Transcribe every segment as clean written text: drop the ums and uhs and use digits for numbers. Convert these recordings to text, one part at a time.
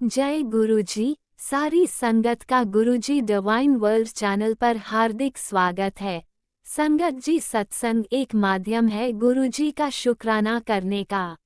जय गुरुजी। सारी संगत का गुरुजी डिवाइन वर्ल्ड चैनल पर हार्दिक स्वागत है। संगत जी, सत्संग एक माध्यम है गुरुजी का शुक्राना करने का।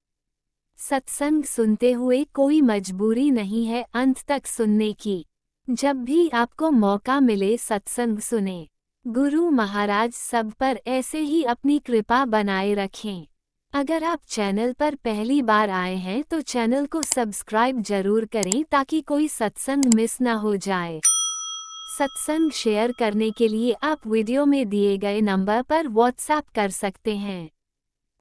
सत्संग सुनते हुए कोई मजबूरी नहीं है अंत तक सुनने की। जब भी आपको मौका मिले सत्संग सुने। गुरु महाराज सब पर ऐसे ही अपनी कृपा बनाए रखें। अगर आप चैनल पर पहली बार आए हैं तो चैनल को सब्सक्राइब जरूर करें ताकि कोई सत्संग मिस ना हो जाए। सत्संग शेयर करने के लिए आप वीडियो में दिए गए नंबर पर व्हाट्सएप कर सकते हैं।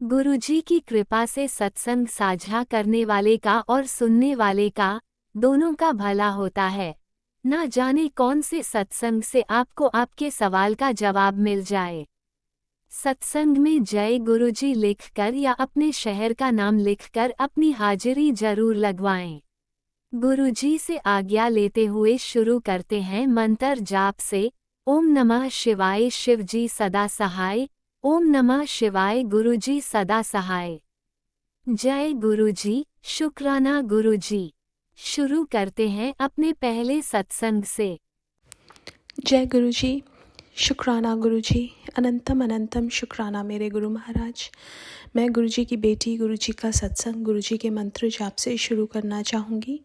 गुरुजी की कृपा से सत्संग साझा करने वाले का और सुनने वाले का दोनों का भला होता है। ना जाने कौन से सत्संग से आपको आपके सवाल का जवाब मिल जाए। सत्संग में जय गुरुजी लिखकर या अपने शहर का नाम लिखकर अपनी हाजिरी जरूर लगवाएं। गुरुजी से आज्ञा लेते हुए शुरू करते हैं मंत्र जाप से। ओम नमः शिवाय शिवजी सदा सहाय। ओम नमः शिवाय गुरुजी सदा सहाय। जय गुरुजी, शुक्राना गुरुजी। शुरू करते हैं अपने पहले सत्संग से। जय गुरुजी, शुक्राना गुरुजी, अनंतम अनंतम शुक्राना मेरे गुरु महाराज। मैं गुरुजी की बेटी गुरुजी का सत्संग गुरुजी के मंत्र जाप से शुरू करना चाहूँगी।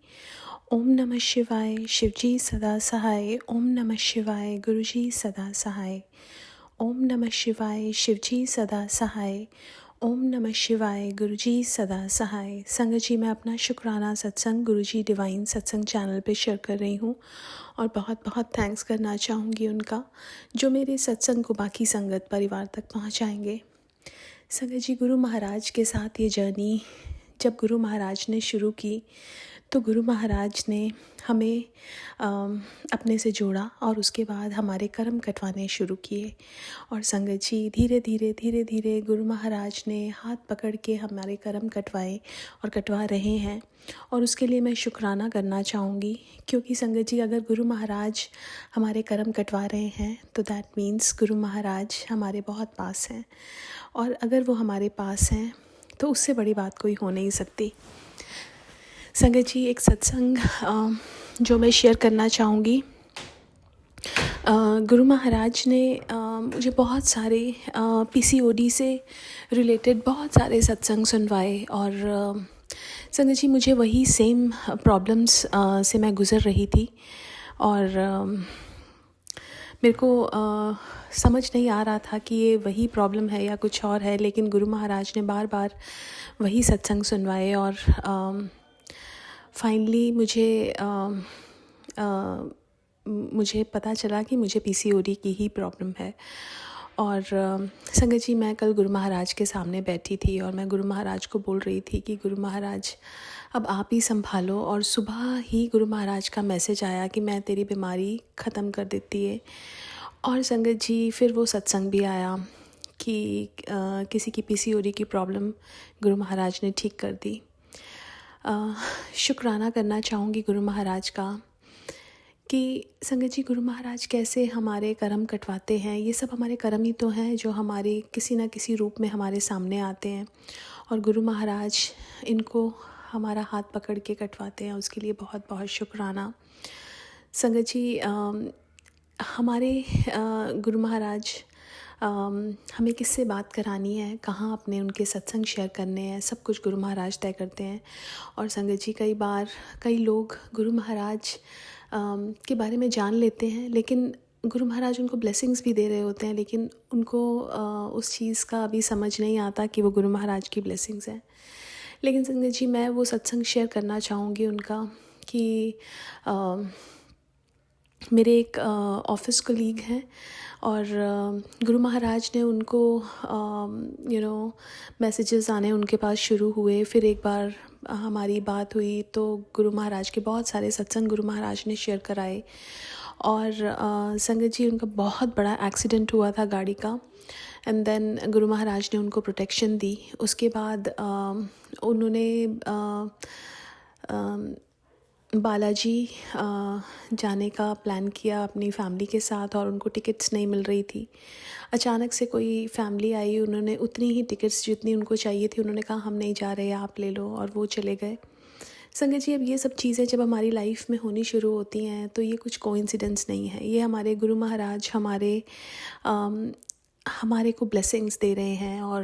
ओम नमः शिवाय शिवजी सदा सहाय। ओम नमः शिवाय गुरुजी सदा सहाय। ओम नमः शिवाय शिवजी सदा सहाय। ओम नमः शिवाय गुरुजी सदा सहाय। संगत जी, मैं अपना शुक्राना सत्संग गुरुजी डिवाइन सत्संग चैनल पे शेयर कर रही हूँ और बहुत बहुत थैंक्स करना चाहूँगी उनका, जो मेरे सत्संग को बाकी संगत परिवार तक पहुँचाएंगे। संगत जी, गुरु महाराज के साथ ये जर्नी जब गुरु महाराज ने शुरू की तो गुरु महाराज ने हमें अपने से जोड़ा और उसके बाद हमारे कर्म कटवाने शुरू किए। और संगत जी, धीरे धीरे गुरु महाराज ने हाथ पकड़ के हमारे कर्म कटवाए और कटवा रहे हैं। और उसके लिए मैं शुक्राना करना चाहूँगी, क्योंकि संगत जी, अगर गुरु महाराज हमारे कर्म कटवा रहे हैं तो दैट मीन्स गुरु महाराज हमारे बहुत पास हैं। और अगर वो हमारे पास हैं तो उससे बड़ी बात कोई हो नहीं सकती। संगत जी, एक सत्संग जो मैं शेयर करना चाहूँगी। गुरु महाराज ने मुझे बहुत सारे पीसीओडी से रिलेटेड बहुत सारे सत्संग सुनवाए। और संगत जी, मुझे वही सेम प्रॉब्लम्स से मैं गुज़र रही थी और मेरे को समझ नहीं आ रहा था कि ये वही प्रॉब्लम है या कुछ और है। लेकिन गुरु महाराज ने बार बार वही सत्संग सुनवाए और फाइनली मुझे पता चला कि मुझे पीसीओडी की ही प्रॉब्लम है। और संगत जी, मैं कल गुरु महाराज के सामने बैठी थी और मैं गुरु महाराज को बोल रही थी कि गुरु महाराज, अब आप ही संभालो। और सुबह ही गुरु महाराज का मैसेज आया कि मैं तेरी बीमारी ख़त्म कर देती है। और संगत जी, फिर वो सत्संग भी आया कि किसी की पीसीओडी की प्रॉब्लम गुरु महाराज ने ठीक कर दी। शुक्राना करना चाहूँगी गुरु महाराज का कि संगत जी, गुरु महाराज कैसे हमारे कर्म कटवाते हैं। ये सब हमारे कर्म ही तो हैं जो हमारे किसी न किसी रूप में हमारे सामने आते हैं और गुरु महाराज इनको हमारा हाथ पकड़ के कटवाते हैं। उसके लिए बहुत बहुत शुक्राना। संगत जी, हमारे गुरु महाराज हमें किससे बात करानी है, कहाँ अपने उनके सत्संग शेयर करने हैं, सब कुछ गुरु महाराज तय करते हैं। और संगत जी, कई बार कई लोग गुरु महाराज के बारे में जान लेते हैं, लेकिन गुरु महाराज उनको ब्लेसिंग्स भी दे रहे होते हैं, लेकिन उनको उस चीज़ का अभी समझ नहीं आता कि वो गुरु महाराज की ब्लेसिंग्स हैं। लेकिन संगत जी, मैं वो सत्संग शेयर करना चाहूँगी उनका कि मेरे एक ऑफ़िस कलीग हैं और गुरु महाराज ने उनको मैसेजेस आने उनके पास शुरू हुए। फिर एक बार हमारी बात हुई तो गुरु महाराज के बहुत सारे सत्संग गुरु महाराज ने शेयर कराए। और संगत जी, उनका बहुत बड़ा एक्सीडेंट हुआ था गाड़ी का। एंड देन गुरु महाराज ने उनको प्रोटेक्शन दी। उसके बाद उन्होंने बालाजी जाने का प्लान किया अपनी फैमिली के साथ और उनको टिकट्स नहीं मिल रही थी। अचानक से कोई फैमिली आई, उन्होंने उतनी ही टिकट्स जितनी उनको चाहिए थी उन्होंने कहा हम नहीं जा रहे, आप ले लो, और वो चले गए। संगत जी, अब ये सब चीज़ें जब हमारी लाइफ में होनी शुरू होती हैं तो ये कुछ कोइंसिडेंस नहीं है। ये हमारे गुरु महाराज हमारे को ब्लेसिंग्स दे रहे हैं। और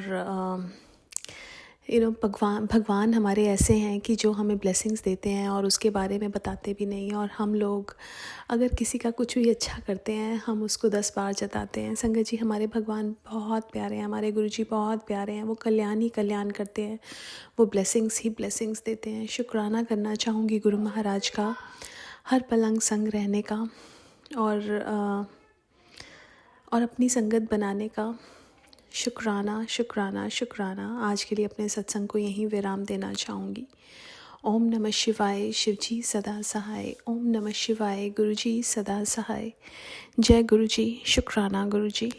भगवान हमारे ऐसे हैं कि जो हमें ब्लेसिंग्स देते हैं और उसके बारे में बताते भी नहीं। और हम लोग अगर किसी का कुछ भी अच्छा करते हैं हम उसको 10 बार जताते हैं। संगत जी, हमारे भगवान बहुत प्यारे हैं, हमारे गुरुजी बहुत प्यारे हैं। वो कल्याण ही कल्याण करते हैं, वो ब्लेसिंग्स ही ब्लेसिंग्स देते हैं। शुक्राना करना चाहूँगी गुरु महाराज का, हर पलंग संग रहने का और अपनी संगत बनाने का। शुक्राना शुक्राना शुक्राना। आज के लिए अपने सत्संग को यहीं विराम देना चाहूँगी। ओम नमः शिवाय, शिवजी सदा सहाय। ओम नमः शिवाय, गुरुजी सदा सहाय। जय गुरुजी। शुक्राना गुरुजी।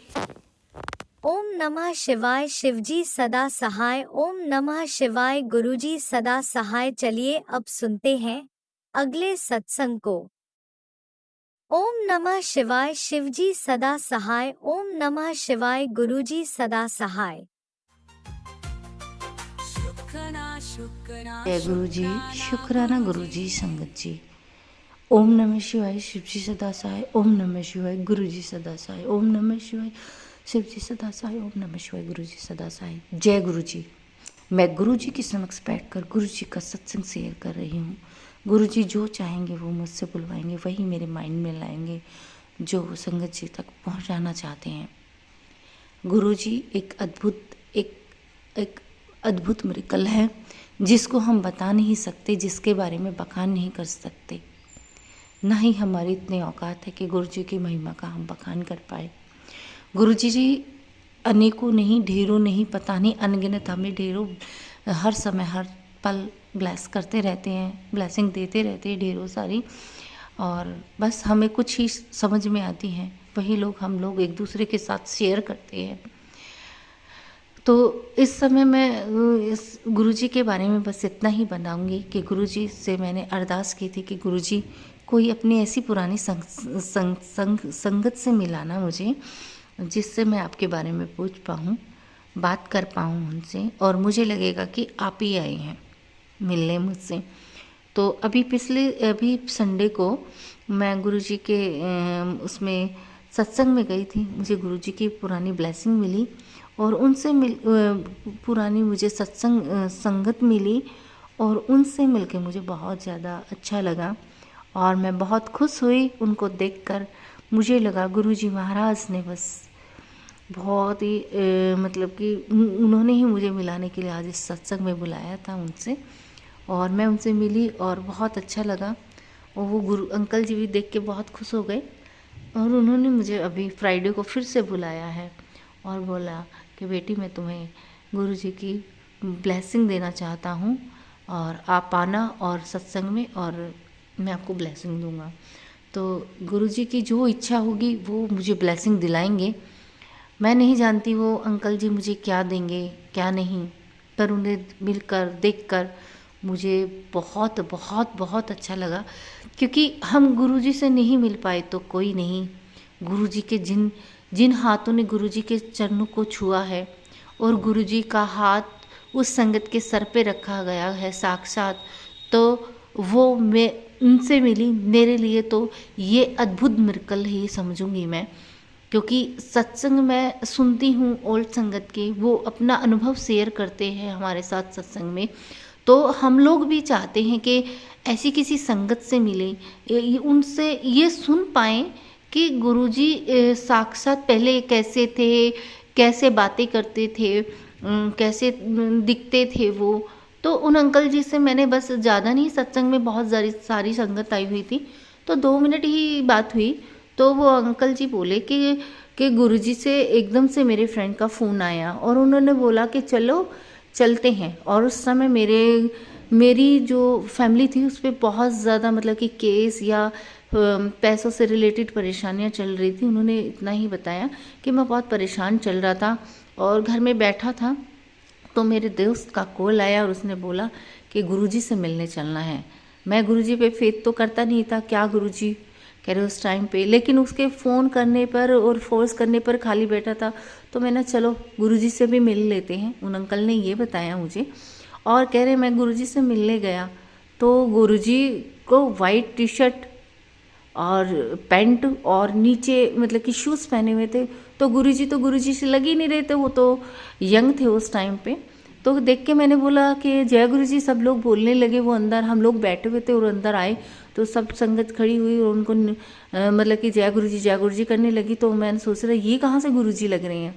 ओम नमः शिवाय, शिवजी सदा सहाय। ओम नमः शिवाय, गुरुजी सदा सहाय। चलिए अब सुनते हैं अगले सत्संग को। ओम नमः शिवाय, शिवजी सदा सहाय। ओम नमः शिवाय, गुरुजी सदा सहाय। जय गुरु जी। शुक्राना गुरु जी, संगत जी। ओम नमः शिवाय, शिवजी सदा सहाय। ओम नमः शिवाय, गुरु जी सदा सहाय। ओम नमः शिवाय, शिवजी सदा सहाय। ओम नमः शिवाय, गुरु जी सदा सहाय। जय गुरु जी। मैं गुरु जी के समक्ष बैठकर गुरु जी का सत्संग शेयर कर रही हूँ। गुरु जी जो चाहेंगे वो मुझसे बुलवाएंगे, वही मेरे माइंड में लाएंगे जो वो संगत जी तक पहुँचाना चाहते हैं। गुरु जी एक अद्भुत मिरेकल है जिसको हम बता नहीं सकते, जिसके बारे में बखान नहीं कर सकते। ना ही हमारी इतनी औकात है कि गुरु जी की महिमा का हम बखान कर पाए। गुरु जी अनेकों नहीं, ढेरों नहीं, पता नहीं अनगिनत हमें ढेरों हर समय हर पल ब्लेस करते रहते हैं, ब्लेसिंग देते रहते हैं ढेरों सारी। और बस हमें कुछ ही समझ में आती हैं, वही हम लोग एक दूसरे के साथ शेयर करते हैं। तो इस समय मैं इस गुरुजी के बारे में बस इतना ही बताऊंगी कि गुरुजी से मैंने अरदास की थी कि गुरुजी कोई अपनी ऐसी पुरानी संगत से मिलाना मुझे, जिससे मैं आपके बारे में पूछ पाऊँ, बात कर पाऊँ उनसे, और मुझे लगेगा कि आप ही आए हैं मिलने मुझसे। तो अभी संडे को मैं गुरुजी के उसमें सत्संग में गई थी। मुझे गुरुजी की पुरानी ब्लेसिंग मिली और उनसे पुरानी मुझे संगत मिली और उनसे मिलके मुझे बहुत ज़्यादा अच्छा लगा और मैं बहुत खुश हुई उनको देखकर। मुझे लगा गुरुजी महाराज ने बस बहुत ही मतलब कि उन्होंने ही मुझे मिलाने के लिए आज इस सत्संग में बुलाया था उनसे, और मैं उनसे मिली और बहुत अच्छा लगा। और वो गुरु अंकल जी भी देख के बहुत खुश हो गए और उन्होंने मुझे अभी फ्राइडे को फिर से बुलाया है और बोला कि बेटी मैं तुम्हें गुरुजी की ब्लेसिंग देना चाहता हूँ और आप आना और सत्संग में, और मैं आपको ब्लेसिंग दूँगा। तो गुरुजी की जो इच्छा होगी वो मुझे ब्लेसिंग दिलाएंगे। मैं नहीं जानती वो अंकल जी मुझे क्या देंगे क्या नहीं, पर उन्हें मिलकर देखकर मुझे बहुत बहुत बहुत अच्छा लगा। क्योंकि हम गुरुजी से नहीं मिल पाए तो कोई नहीं, गुरुजी के जिन हाथों ने गुरुजी के चरणों को छुआ है और गुरुजी का हाथ उस संगत के सर पे रखा गया है साक्षात, तो वो मैं उनसे मिली। मेरे लिए तो ये अद्भुत मिरेकल ही समझूंगी मैं, क्योंकि सत्संग मैं सुनती हूँ ओल्ड संगत के, वो अपना अनुभव शेयर करते हैं हमारे साथ सत्संग में। तो हम लोग भी चाहते हैं कि ऐसी किसी संगत से मिले, उनसे ये सुन पाएँ कि गुरुजी साक्षात पहले कैसे थे, कैसे बातें करते थे, कैसे दिखते थे वो। तो उन अंकल जी से मैंने बस ज़्यादा नहीं, सत्संग में बहुत सारी संगत आई हुई थी, तो 2 मिनट ही बात हुई। तो वो अंकल जी बोले कि गुरुजी से एकदम से मेरे फ्रेंड का फ़ोन आया और उन्होंने बोला कि चलो चलते हैं। और उस समय मेरी जो फैमिली थी उस पर बहुत ज़्यादा मतलब कि केस या पैसों से रिलेटेड परेशानियां चल रही थी। उन्होंने इतना ही बताया कि मैं बहुत परेशान चल रहा था और घर में बैठा था, तो मेरे दोस्त का कॉल आया और उसने बोला कि गुरुजी से मिलने चलना है। मैं गुरुजी पे फेथ तो करता नहीं था, क्या गुरुजी कह रहे उस टाइम पे, लेकिन उसके फ़ोन करने पर और फोर्स करने पर खाली बैठा था। तो मैंने चलो गुरुजी से भी मिल लेते हैं, उन अंकल ने ये बताया मुझे। और कह रहे मैं गुरुजी से मिलने गया तो गुरुजी को वाइट टी शर्ट और पैंट और नीचे मतलब कि शूज़ पहने हुए थे। तो गुरुजी से लग ही नहीं रहे थे, वो तो यंग थे उस टाइम पे। तो देख के मैंने बोला कि जय गुरुजी, सब लोग बोलने लगे। वो अंदर, हम लोग बैठे हुए थे और अंदर आए तो सब संगत खड़ी हुई और उनको मतलब कि जय गुरुजी करने लगी। तो मैंने सोच रहा ये कहाँ से गुरुजी लग रहे हैं,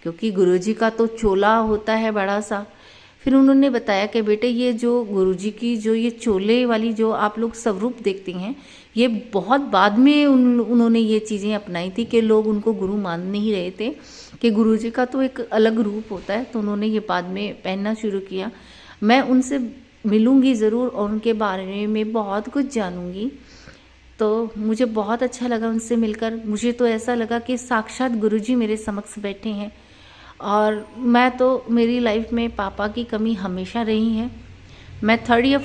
क्योंकि गुरुजी का तो चोला होता है बड़ा सा। फिर उन्होंने बताया कि बेटे ये जो गुरुजी की जो ये चोले वाली जो आप लोग स्वरूप देखते हैं, ये बहुत बाद में उन्होंने ये चीज़ें अपनाई थी कि लोग उनको गुरु मान नहीं रहे थे, कि गुरुजी का तो एक अलग रूप होता है। तो उन्होंने ये बाद में पहनना शुरू किया। मैं उनसे मिलूँगी ज़रूर और उनके बारे में बहुत कुछ जानूँगी। तो मुझे बहुत अच्छा लगा उनसे मिलकर। मुझे तो ऐसा लगा कि साक्षात गुरुजी मेरे समक्ष बैठे हैं। और मैं तो, मेरी लाइफ में पापा की कमी हमेशा रही है। मैं थर्ड या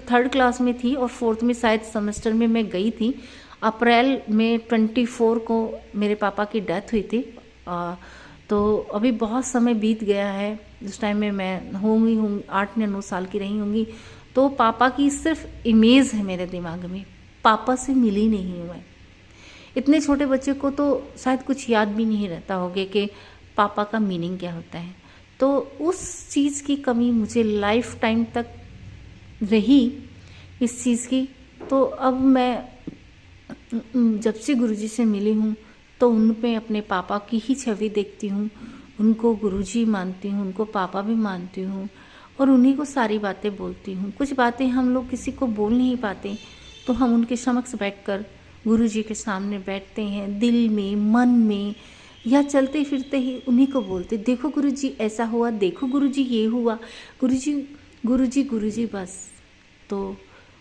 थर्ड क्लास में थी और फोर्थ में शायद सेमेस्टर में मैं गई थी। अप्रैल में 24 को मेरे पापा की डेथ हुई थी। तो अभी बहुत समय बीत गया है। उस टाइम में मैं होंगी 8 या 9 साल की रही होंगी। तो पापा की सिर्फ इमेज है मेरे दिमाग में, पापा से मिली नहीं हूँ मैं। इतने छोटे बच्चे को तो शायद कुछ याद भी नहीं रहता होगा कि पापा का मीनिंग क्या होता है। तो उस चीज़ की कमी मुझे लाइफ टाइम तक रही, इस चीज़ की। तो अब मैं जब से गुरुजी से मिली हूँ तो उन पे अपने पापा की ही छवि देखती हूँ। उनको गुरुजी मानती हूँ, उनको पापा भी मानती हूँ और उन्हीं को सारी बातें बोलती हूँ। कुछ बातें हम लोग किसी को बोल नहीं पाते, तो हम उनके समक्ष बैठकर गुरुजी के सामने बैठते हैं, दिल में, मन में, या चलते फिरते ही उन्हीं को बोलते, देखो गुरुजी ऐसा हुआ, देखो गुरुजी ये हुआ, गुरुजी बस। तो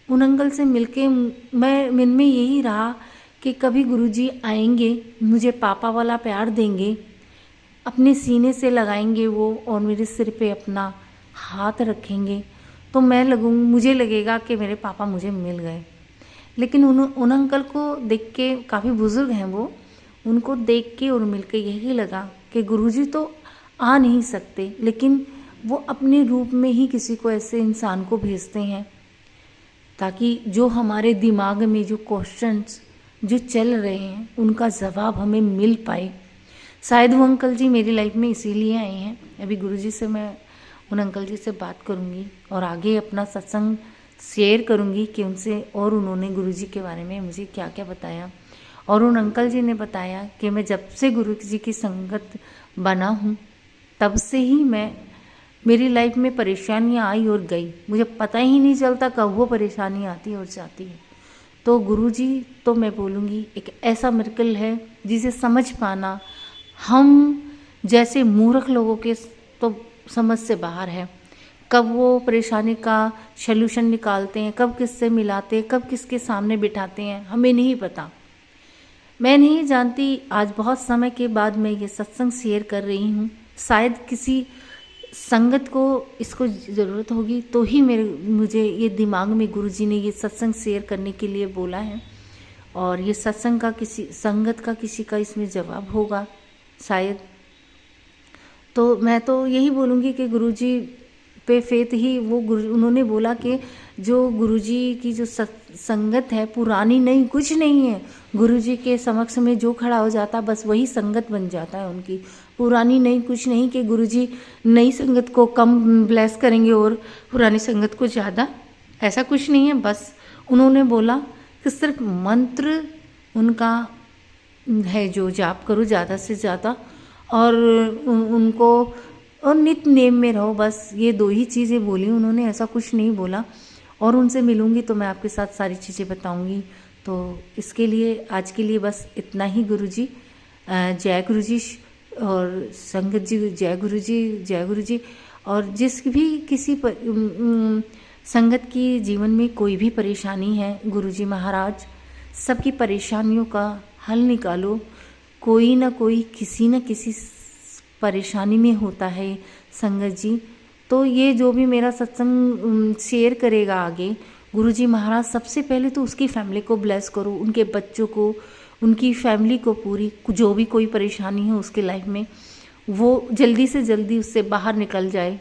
उन अंकल से मिलके मैं मन में यही रहा कि कभी गुरुजी आएंगे, मुझे पापा वाला प्यार देंगे, अपने सीने से लगाएंगे वो और मेरे सिर पे अपना हाथ रखेंगे, तो मुझे लगेगा कि मेरे पापा मुझे मिल गए। लेकिन उन अंकल को देख के, काफ़ी बुज़ुर्ग हैं वो, उनको देख के और मिल के यही लगा कि गुरुजी तो आ नहीं सकते, लेकिन वो अपने रूप में ही किसी को ऐसे इंसान को भेजते हैं ताकि जो हमारे दिमाग में जो क्वेश्चंस जो चल रहे हैं उनका जवाब हमें मिल पाए। शायद वो अंकल जी मेरी लाइफ में इसीलिए आए हैं। अभी गुरुजी से मैं उन अंकल जी से बात करूँगी और आगे अपना सत्संग शेयर करूँगी कि उनसे और उन्होंने गुरुजी के बारे में मुझे क्या क्या बताया। और उन अंकल जी ने बताया कि मैं जब से गुरुजी की संगत बना हूँ तब से ही मेरी लाइफ में परेशानियाँ आई और गई, मुझे पता ही नहीं चलता कब वो परेशानी आती और जाती है। तो गुरुजी तो मैं बोलूँगी एक ऐसा मिरेकल है जिसे समझ पाना हम जैसे मूर्ख लोगों के तो समझ से बाहर है। कब वो परेशानी का सल्यूशन निकालते हैं, कब किससे मिलाते हैं, कब किसके सामने बिठाते हैं, हमें नहीं पता। मैं नहीं जानती, आज बहुत समय के बाद मैं ये सत्संग शेयर कर रही हूँ। शायद किसी संगत को इसको ज़रूरत होगी तो ही मुझे ये दिमाग में गुरुजी ने ये सत्संग शेयर करने के लिए बोला है। और ये सत्संग का संगत का किसी का इसमें जवाब होगा शायद। तो मैं तो यही बोलूँगी कि गुरुजी पे फेथ ही, उन्होंने बोला कि जो गुरुजी की जो संगत है पुरानी नहीं, कुछ नहीं है। गुरुजी के समक्ष में जो खड़ा हो जाता बस वही संगत बन जाता है उनकी। पुरानी नहीं, कुछ नहीं कि गुरुजी नई संगत को कम ब्लेस करेंगे और पुरानी संगत को ज़्यादा, ऐसा कुछ नहीं है। बस उन्होंने बोला कि सिर्फ मंत्र उनका है जो जाप करो ज़्यादा से ज़्यादा और उनको और नित्य नेम में रहो, बस ये 2 ही चीज़ें बोली उन्होंने, ऐसा कुछ नहीं बोला। और उनसे मिलूँगी तो मैं आपके साथ सारी चीज़ें बताऊँगी। तो इसके लिए आज के लिए बस इतना ही। गुरुजी जय गुरुजी और संगत जी जय गुरुजी। और जिस भी किसी संगत की जीवन में कोई भी परेशानी है, गुरुजी महाराज सबकी परेशानियों का हल निकालो। कोई ना कोई किसी न किसी परेशानी में होता है संगत जी। तो ये जो भी मेरा सत्संग शेयर करेगा आगे, गुरुजी महाराज सबसे पहले तो उसकी फैमिली को ब्लेस करो, उनके बच्चों को, उनकी फैमिली को पूरी, जो भी कोई परेशानी है उसके लाइफ में वो जल्दी से जल्दी उससे बाहर निकल जाए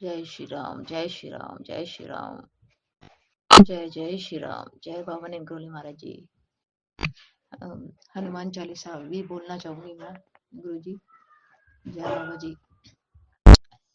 जय श्री राम, जय श्री राम, जय श्री राम, जय जय श्री राम, जय बाबा निमकरोली महाराज जी। हनुमान चालीसा भी बोलना चाहूंगी मैं गुरु जी। जय बाबा जी।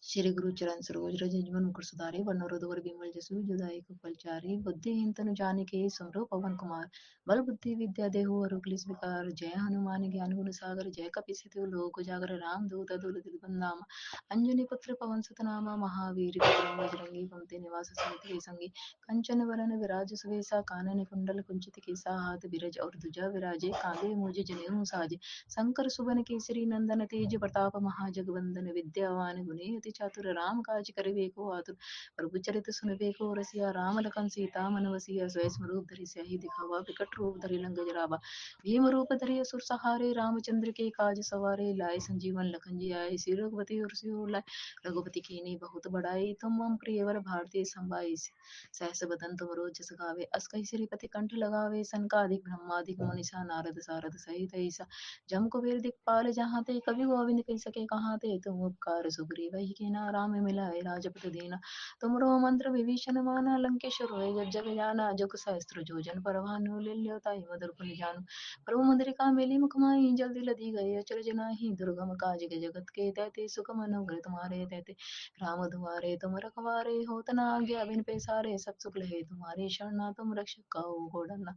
श्री गुरु चरण सरोज रज निजमन मुकुर सुधारे वरनरद विमल जसु जुदाई फलचारी बुद्धिहीन तनु जानिके समरो पवन कुमार बल बुद्धि विद्या देहु और क्लेश विकार जय हनुमान ज्ञान गुण सागर जय कपीसति लोक उजागर राम दूत अतुलित बलधामा अंजनी पुत्र पवन सुत नामा महावीर विक्रम बजरंगी कुमति निवास सुमति संगी कंचन वरन विराज सुवेसा कानन कुंडल कुंचित केसा हाथ बिरज और ध्वजा विराजे कांधे मूज जनेऊ साजे शंकर सुवन केसरी नंदन तेज प्रताप महाजगवंदन विद्यावान गुणी अति चातुर राम काज करिबेको आतुर प्रभु चरित सुनबेको रसिया राम लखन सीता मन बसिया स्वयं रूप धरि सियाहि दिखावा विकट रूप धरि लंक जरावा भीम रूप धरि असुर सहारे रामचंद्र के काज सवारे लाए संजीवन लखन जी आए श्री रघुपति और लाए रघुपति कीनी बहुत बड़ाई तुम मम प्रियवर भारतीय संबाई सहस बदन तुम रोज जस गावे अस कहि श्रीपति कंठ लगावे सनकादिक ब्रह्मादिक मुनिसा नारद सारद सहित ऐसा जम कुबेर दिखपाल जहाँ ते कवि गोविंद कह सके कहाँ ते तुम उपकार सुग्रीव ही कीना राम मिलाए राजपद दीना तुमरो मंत्र विभीषण माना लंकेश्वर होय जब जग जाना जुग सहस्त्र जोजन पर भानु लील्यो ताहि मधुर फल जानु प्रभु मुद्रिका मेली मुख माहि जल्दी लदी गए अचरज नाही दुर्गम काज के जगत के तैते सुख मनोहर तुम्हारे तैते राम दुआरे तुम रखवारे होत न आज्ञा बिन पैसारे सब सुख लहे तुम्हारी शरणा तुम रक्षक कहो को डरना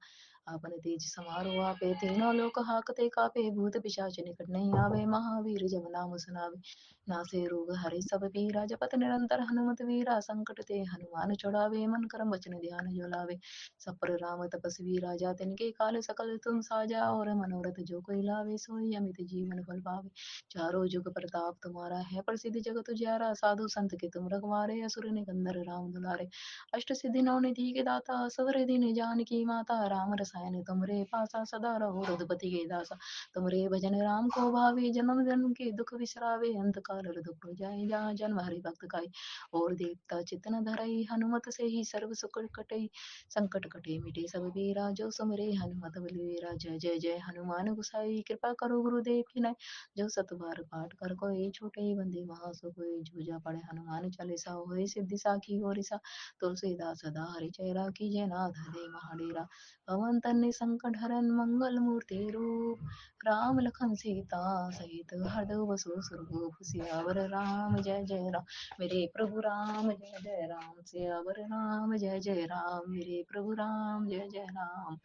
आपन तेज समारो आपे तीनों लोक हाकते कापे भूत पिशाच निकट नहीं आवे महावीर जब नाम सुनावे नासे रोग हरे सब पीरा जपत निरंतर हनुमत वीरा संकट ते हनुमान छुड़ावे मन कर्म वचन ध्यान जो लावे सब पर राम तपस्वी राजा तिनके काल सकल तुम साजा और मनोरथ जो कोई लावे सोई अमित जीवन फल पावे चारों जुग प्रताप तुम्हारा है प्रसिद्ध जगत उजियारा साधु संत के तुम रखवारे असुर निकंदर राम दुलारे अष्ट सिद्धि नौ निधि के दाता सबर दिन जानकी माता राम रसायन तुमरे पासा सदा रहो रघुपति के दासा तुमरे भजन राम को भावे जन्म जन्म के दुख बिसरावे अंत काल दुख जाए जहाँ जन्म हरि भक्त खाई और देवता चितन धरई हनुमत से ही सर्व सुख कटई संकट कटे मिटे सब पीरा जो सुमरे हनुमत बलवीरा जय जय जय हनुमान गोसाई कृपा करो गुरुदेव की नाई जो सत बार पाठ कर कोई छोटे बंदे महासुख होय जो जा पढ़े हनुमान चालीसा होय सिद्धि साखी गोरिसा तुलसीदास सदा हरिचय राखी जय नाथ हरे महाडेरा पवन तन्य संकट हरन मंगल मूर्ति रूप राम लखन सीता सहित हृदय बसो सुरभूप सियावर राम जय जय राम मेरे प्रभु राम जय जय राम सियावर राम जय जय राम मेरे प्रभु राम जय जय राम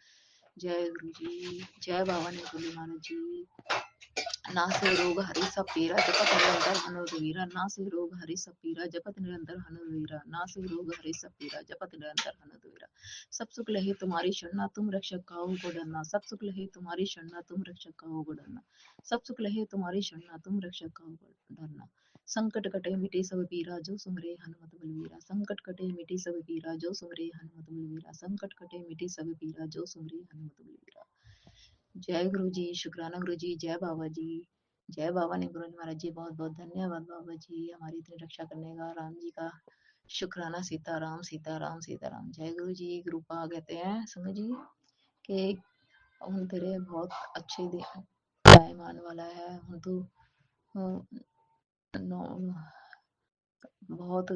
जय गुरु जी जय बाबा ने बोली महाराज जी नासे रोग हरि सब पीरा जपत निरंतर हनुवीरा नासे रोग हरि सब पीरा जपत निरंतर हनुवीरा नासे रोग हरि सब पीरा जपत निरंतर हनुवीरा सब सुख लहे तुम्हारी शरणा तुम रक्षक काहू को डरना सब सुख लहे तुम्हारी शरणा तुम रक्षक काहू को डरना सब सुख लहे तुम्हारी शरणा तुम रक्षक काहू को डरना संकट कटे मिटे सब पीरा जो सुमरे हनुमत बलवीरा संकट कटे मिटे सब पीरा जो सुमरे हनुमत बलवीरा संकट कटे मिटे सब पीरा जो सुमरे हनुमत बलवीरा जय गुरु जी शुक्राना गुरु जी जय बाबा जी जय बाबा ने गुरु महाराज जी बहुत बहुत धन्यवाद बाबा जी हमारी इतनी रक्षा करने का राम जी का शुक्राना सीताराम सीताराम सीताराम जय गुरु जी कृपा कहते हैं संग जी कि हम तेरे बहुत अच्छे टाइम आने वाला है हम तो बहुत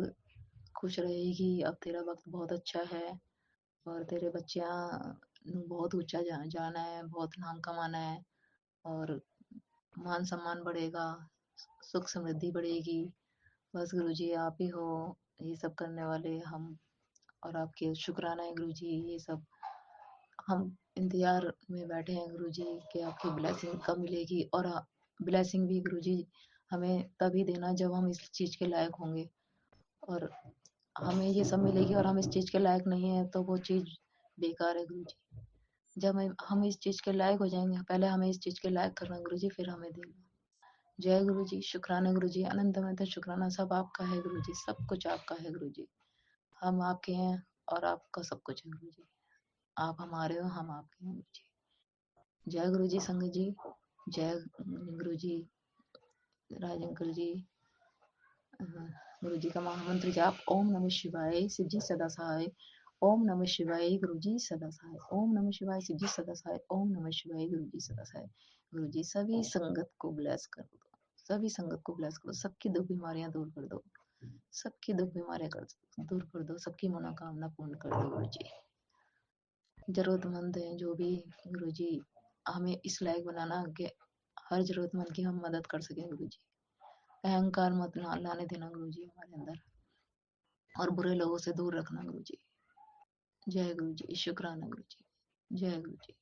खुश रहेगी अब तेरा वक्त बहुत अच्छा है और तेरे बच्चियां बहुत ऊंचा जाना है बहुत नाम कमाना है और मान सम्मान बढ़ेगा सुख समृद्धि बढ़ेगी बस गुरु जी आप ही हो ये सब करने वाले हम और आपके शुक्राना है गुरु जी ये सब हम इंतजार में बैठे हैं गुरु जी कि आपकी ब्लेसिंग कब मिलेगी और ब्लेसिंग भी गुरु जी हमें तभी देना जब हम इस चीज के लायक होंगे और हमें ये सब मिलेगी और हम इस चीज के लायक नहीं है तो वो चीज बेकार है गुरु जी जब हम इस चीज के लायक हो जाएंगे पहले हमें इस चीज के लायक करना गुरु जी फिर हमें देना जय गुरु जी शुक्राना गुरु जी अनंत अनंत शुक्राना सब आपका है गुरु जी सब कुछ आपका है गुरु जी हम आपके हैं और आपका सब कुछ है गुरु जी आप हमारे हो हम आपके हैं गुरु जी जय गुरु जी संगत जी जय गुरु जी राजन गुरु जी गुरु जी का महामंत्र जाप ओम नमः शिवाय सिद्धि सदा सहाय ओम नमः शिवाय गुरु जी सदा सहाय ओम नमः शिवाय सिद्धि सदा सहाय ओम नमः शिवाय गुरु जी सदा सहाय गुरु जी सभी संगत को ब्लेस कर दो सभी संगत को ब्लेस करो सबकी दो बीमारियां दूर कर दो सबकी दुख बीमारियां दूर कर दो, सबकी मनोकामना पूर्ण कर दो गुरु जी। जरूरतमंद है जो भी गुरु जी, हमें इस लायक बनाना कि हर जरूरतमंद की हम मदद कर सकें गुरु जी। अहंकार मत लाने देना गुरु जी हमारे अंदर, और बुरे लोगों से दूर रखना गुरु जी। जय गुरु जी, शुक्राना गुरु जी, जय गुरु जी।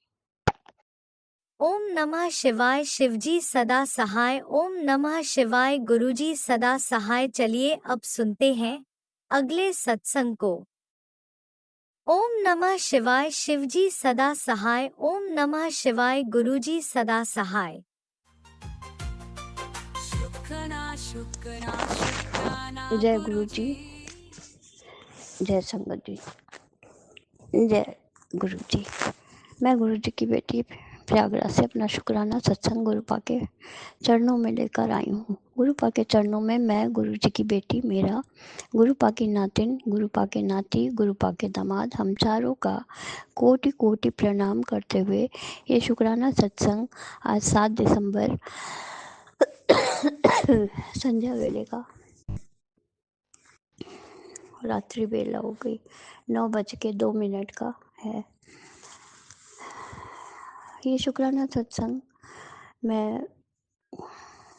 ओम नमः शिवाय। शिवजी सदा सहाय। ओम नमः शिवाय। गुरुजी सदा सहाय। चलिए अब सुनते हैं अगले सत्संग को। ओम नमः शिवाय। शिवजी सदा सहाय। ओम नमः शिवाय। गुरुजी सदा सहाय। जय गुरु जी, जय संगत जी, जय गुरु जी। मैं गुरु जी की बेटी प्रयागराज से अपना शुक्राना सत्संग गुरुपा के चरणों में लेकर आई हूँ। गुरुपा के चरणों में मैं गुरु जी की बेटी, मेरा गुरुपा की नातिन, गुरुपा के नाती, गुरुपा के दामाद, हम चारों का कोटि कोटि प्रणाम करते हुए ये शुक्राना सत्संग आज 7 दिसंबर संध्या वेले का, रात्रि बेला हो गई, 9:02 का है। ये शुक्राना सत्संग मैं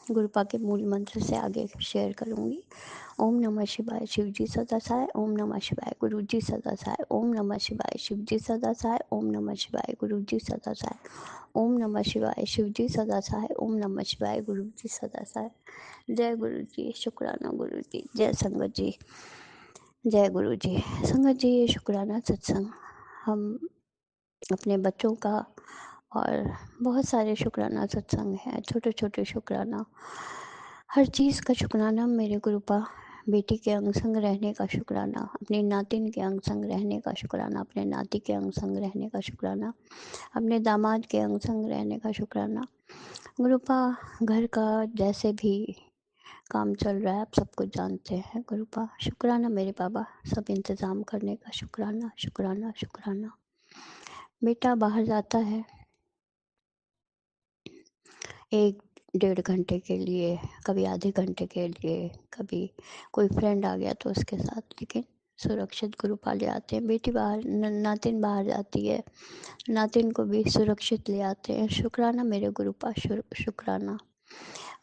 गुरुपा के मूल मंत्र से आगे शेयर करूंगी। ओम नमः शिवाय। शिवजी सदा सहाय। ओम नमः शिवाय। गुरुजी सदा सहाय। ओम नमः शिवाय। शिवजी सदा सहाय। ओम नमः शिवाय। गुरुजी सदा सहाय। ओम नमः शिवाय। शिवजी सदा सहाय। ओम नमः शिवाय। गुरुजी सदा सहाय। जय गुरु जी, शुक्राना गुरु जी, जय संगत जी, जय गुरु जी। संगत जी, ये शुक्राना सत्संग हम अपने बच्चों का और बहुत सारे शुक्राना सत्संग हैं, छोटे छोटे शुक्राना, हर चीज़ का शुक्राना। मेरे गुरुपा बेटी के अंग संग रहने का शुक्राना, अपनी नातिन के अंग संग रहने का शुक्राना, अपने नाती के अंग संग रहने का शुक्राना, अपने दामाद के अंग संग रहने का शुक्राना। गुरुपा घर का जैसे भी काम चल रहा है आप सब कुछ जानते हैं। गुरुपा शुक्राना मेरे बाबा, सब इंतज़ाम करने का शुक्राना, शुक्राना, शुक्राना। बेटा बाहर जाता है 1-1.5 घंटे के लिए, कभी आधे घंटे के लिए, कभी कोई फ्रेंड आ गया तो उसके साथ, लेकिन सुरक्षित गुरुपा ले आते हैं। बेटी बाहर, नातिन बाहर जाती है, नातिन को भी सुरक्षित ले आते हैं। शुक्राना मेरे गुरुपा, शुक्राना।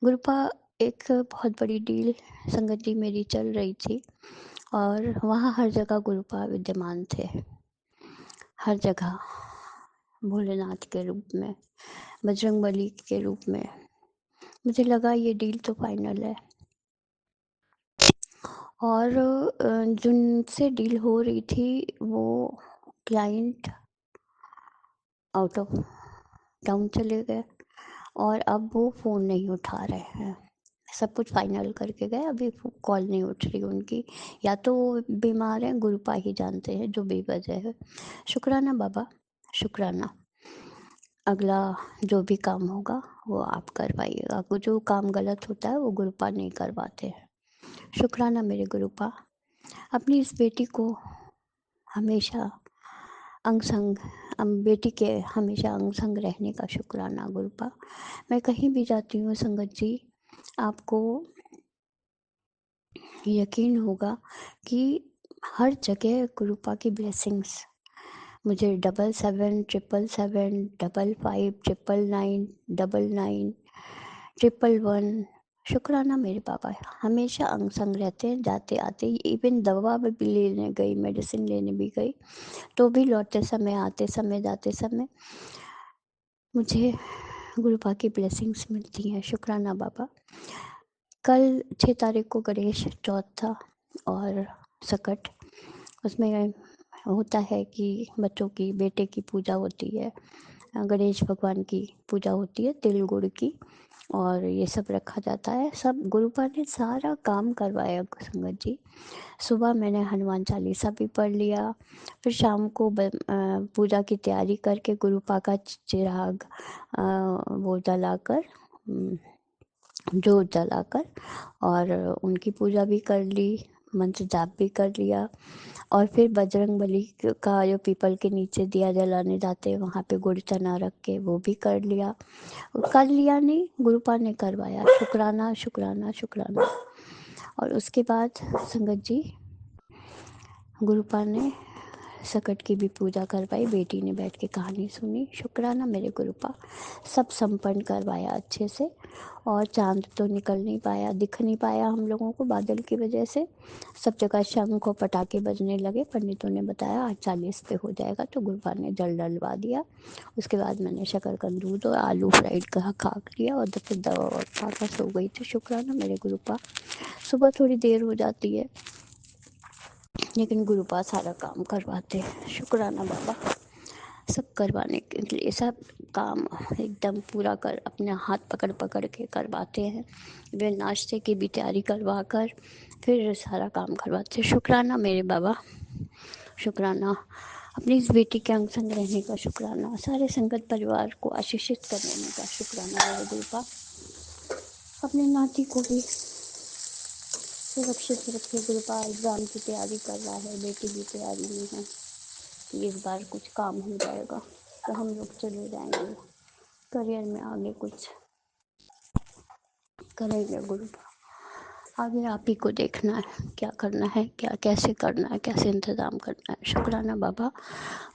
गुरुपा एक बहुत बड़ी डील संगत जी मेरी चल रही थी और वहाँ हर जगह गुरुपा विद्यमान थे, हर जगह भोलेनाथ के रूप में, बजरंगबली के रूप में। मुझे लगा ये डील तो फाइनल है, और जिनसे डील हो रही थी वो क्लाइंट आउट ऑफ टाउन चले गए और अब वो फ़ोन नहीं उठा रहे हैं। सब कुछ फाइनल करके गए, अभी कॉल नहीं उठ रही उनकी, या तो वो बीमार हैं, गुरुपा ही जानते हैं जो बेवजह है। शुक्राना बाबा, शुक्राना। अगला जो भी काम होगा वो आप करवाइएगा, जो काम गलत होता है वो गुरुपा नहीं करवाते हैं। शुक्राना मेरे गुरुपा। अपनी इस बेटी को हमेशा अंग संग, बेटी के हमेशा अंग संग रहने का शुक्राना गुरुपा। मैं कहीं भी जाती हूँ संगत जी, आपको यकीन होगा कि हर जगह गुरुपा की ब्लेसिंग्स मुझे 7777 55 599 999 शुक्राना मेरे पापा हमेशा अंग संग रहते हैं, जाते आते। इवन दवा भी लेने गई, मेडिसिन लेने भी गई, तो भी लौटते समय, आते समय, जाते समय मुझे गुरुपा की ब्लेसिंग्स मिलती हैं। शुक्राना बाबा। कल 6 तारीख को गणेश चौथ था और सकट, उसमें होता है कि बच्चों की, बेटे की पूजा होती है, गणेश भगवान की पूजा होती है, तिल गुड़ की, और ये सब रखा जाता है। सब गुरुपा ने सारा काम करवाया संगत जी। सुबह मैंने हनुमान चालीसा भी पढ़ लिया, फिर शाम को पूजा की तैयारी करके गुरुपा का चिराग वो जलाकर, जोत जलाकर, और उनकी पूजा भी कर ली, मंत्र जाप भी कर लिया, और फिर बजरंगबली का जो पीपल के नीचे दिया जलाने जाते हैं वहाँ पे गुड़ चना रख के वो भी कर लिया। कर लिया नहीं, गुरुपा ने करवाया। शुक्राना, शुक्राना, शुक्राना। और उसके बाद संगत जी गुरुपा ने सकट की भी पूजा करवाई, बेटी ने बैठ के कहानी सुनी। शुक्राना मेरे गुरुपा, सब संपन्न करवाया अच्छे से। और चांद तो निकल नहीं पाया, दिख नहीं पाया हम लोगों को बादल की वजह से। सब जगह शंख और पटाखे बजने लगे। पंडितों ने बताया आज 40 पे हो जाएगा, तो गुरुपा ने जल डलवा दिया। उसके बाद मैंने शकरकंद दूध और आलू फ्राइड का खा लिया और फिर दवा खाकर सो गई थी। शुक्राना मेरे गुरुपा, सुबह थोड़ी देर हो जाती है लेकिन गुरुपा सारा काम करवाते हैं। शुक्राना बाबा, सब करवाने के लिए सब काम एकदम पूरा कर अपने हाथ पकड़ पकड़ के करवाते हैं। वे नाश्ते की भी तैयारी करवा कर फिर सारा काम करवाते हैं। शुक्राना मेरे बाबा, शुक्राना अपनी इस बेटी के अंग संग रहने का, शुक्राना सारे संगत परिवार को आशीषित करने का, शुक्राना मेरे गुरुपा। अपने नाती को भी सुरक्षित रखे गुरुपा। एग्ज़ाम की तैयारी कर रहा है, बेटी भी तैयारी में है कि इस बार कुछ काम हो जाएगा तो हम लोग चले जाएंगे करियर में, आगे कुछ करेंगे गुरुपा। आगे आप ही को देखना है, क्या करना है, क्या कैसे करना है, कैसे इंतज़ाम करना है। शुक्राना बाबा,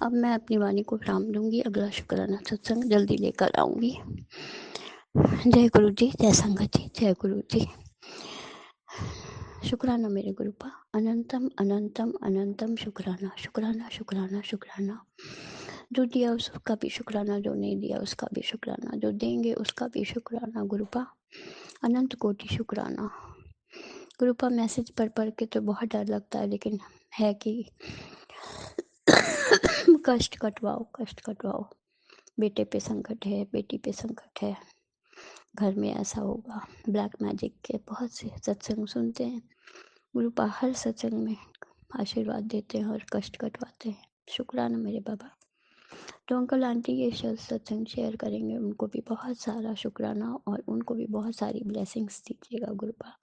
अब मैं अपनी वाणी को विराम दूंगी। अगला शुक्राना सत्संग जल्दी लेकर आऊँगी। जय गुरु जी, जय संगत जी, जय गुरु जी। शुक्राना मेरे गुरुपा, अनंतम अनंतम अनंतम शुक्राना, शुक्राना शुक्राना शुक्राना। जो दिया उसका भी शुक्राना, जो नहीं दिया उसका भी शुक्राना, जो देंगे उसका भी शुक्राना गुरुपा। अनंत कोटि शुक्राना गुरुपा। मैसेज पढ़ के तो बहुत डर लगता है, लेकिन है कि कष्ट कटवाओ, कष्ट कटवाओ। बेटे पे संकट है, बेटी पे संकट है, घर में ऐसा होगा। ब्लैक मैजिक के बहुत से सत्संग सुनते हैं गुरुपा, हर सत्संग में आशीर्वाद देते हैं और कष्ट कटवाते हैं। शुक्राना मेरे बाबा। तो अंकल आंटी ये सत्संग शेयर करेंगे, उनको भी बहुत सारा शुक्राना और उनको भी बहुत सारी ब्लेसिंग्स दीजिएगा गुरुपा।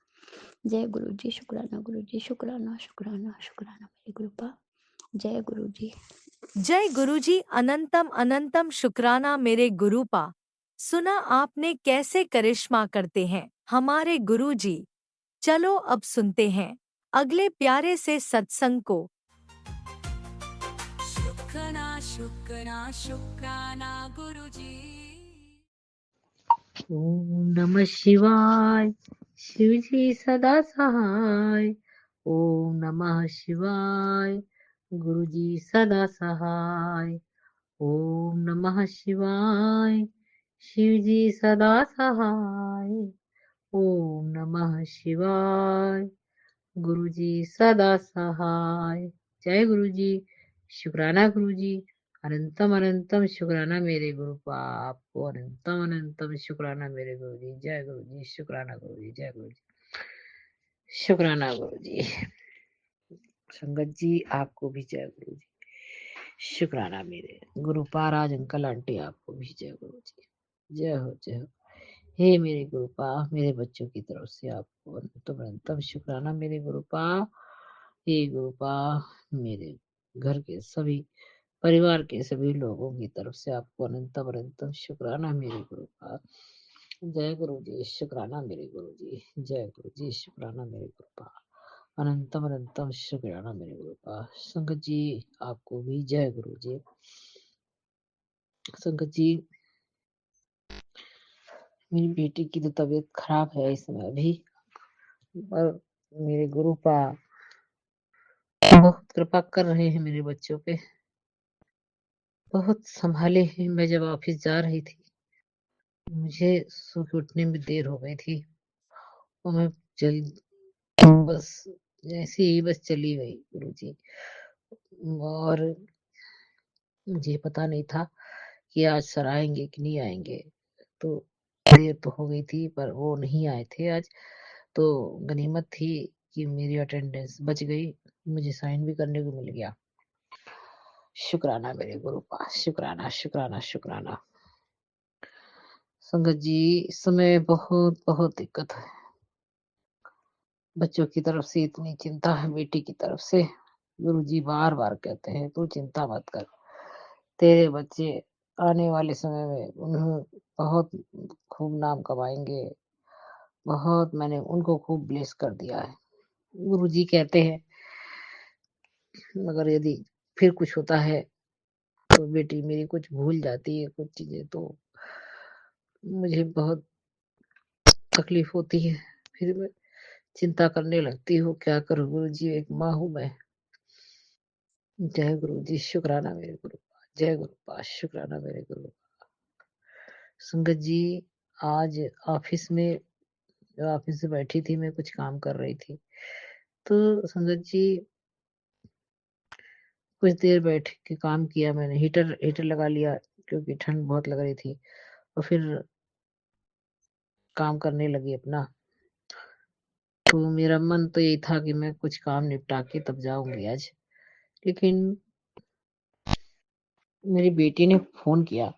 जय गुरु जी, शुक्राना गुरु जी, शुक्राना शुक्राना शुक्राना मेरे गुरुपा। जय गुरु जी। जय गुरुजी, अनंतम अनंतम शुक्राना मेरे गुरुपा। सुना आपने कैसे करिश्मा करते हैं हमारे गुरुजी। चलो अब सुनते हैं अगले प्यारे से सत्संग को। शुक्राना शुक्राना शुक्राना गुरुजी। ओम नमः शिवाय, शिवजी सदा सहाय। ओम नमः शिवाय, गुरुजी सदा सहाय। ओम नमः शिवाय, शिवजी सदा सहाय। ओम नमः शिवाय, गुरुजी सदा सहाय। जय गुरुजी, शुक्राना गुरुजी, अनंतम अनंतम शुक्राना मेरे गुरुपा। आपको अनंतम अनंतम शुक्राना मेरे गुरुजी। जय गुरुजी, शुक्राना गुरुजी, जय गुरुजी, शुक्राना गुरुजी। संगत जी आपको भी जय गुरुजी, शुक्राना मेरे गुरुपा। राज अंकल आंटी आपको भी जय गुरुजी, जय हो जय हो। हे मेरे गुरुपा, मेरे बच्चों की तरफ से आपको अनंतम अनंतम शुक्राना मेरे गुरुपा। हे गुरुपा, मेरे घर के सभी परिवार के सभी लोगों की तरफ से आपको अनंतम अनंतम शुक्राना मेरे गुरुपा। जय गुरु जी, शुक्राना मेरे गुरु जी। जय गुरु जी, शुक्राना मेरे गुरुपा। अनंतम अनंतम शुक्राना मेरे गुरुपा। संगत जी आपको भी जय गुरु जी। संगत जी, मेरी बेटी की तो तबीयत खराब है इस समय भी, और मेरे गुरुपा बहुत कृपा कर रहे हैं मेरे बच्चों पे, बहुत संभाले हैं। मैं जब ऑफिस जा रही थी, मुझे सो के उठने में देर हो गई थी और मैं बस ऐसे ही बस चली गई गुरुजी। और मुझे पता नहीं था कि आज सर आएंगे कि नहीं आएंगे, तो देर तो हो गई थी पर वो नहीं आए थे आज। तो गनीमत थी कि मेरी अटेंडेंस बच गई, मुझे साइन भी करने को मिल गया। शुक्राना मेरे गुरुपा, शुक्राना शुक्राना शुक्राना। संगत जी, इस समय बहुत बहुत दिक्कत है। बच्चों की तरफ से इतनी चिंता है, बेटी की तरफ से। गुरुजी बार बार कहते हैं तू चिंता मत कर, तेरे बच्चे आने वाले समय में उन्हें बहुत खूब नाम कमाएंगे। बहुत मैंने उनको खूब ब्लेस कर दिया है। गुरुजी कहते हैं, मगर यदि फिर कुछ होता है तो बेटी मेरी कुछ भूल जाती है कुछ चीजें, तो मुझे बहुत तकलीफ होती है। फिर मैं चिंता करने लगती हूँ, क्या करूँ गुरुजी, एक माँ हूँ मैं। जय गुरुजी, शुक्राना मेरे गुरु, जय गुरु पास, शुक्राना मेरे गुरु। संगत जी, आज ऑफिस में, ऑफिस से बैठी थी, मैं कुछ काम कर रही थी, तो संगत जी कुछ देर बैठ के काम किया मैंने, हीटर हीटर लगा लिया क्योंकि ठंड बहुत लग रही थी, और फिर काम करने लगी अपना। तो मेरा मन तो यही था कि मैं कुछ काम निपटा के तब जाऊंगी आज, लेकिन मेरी बेटी ने फोन किया,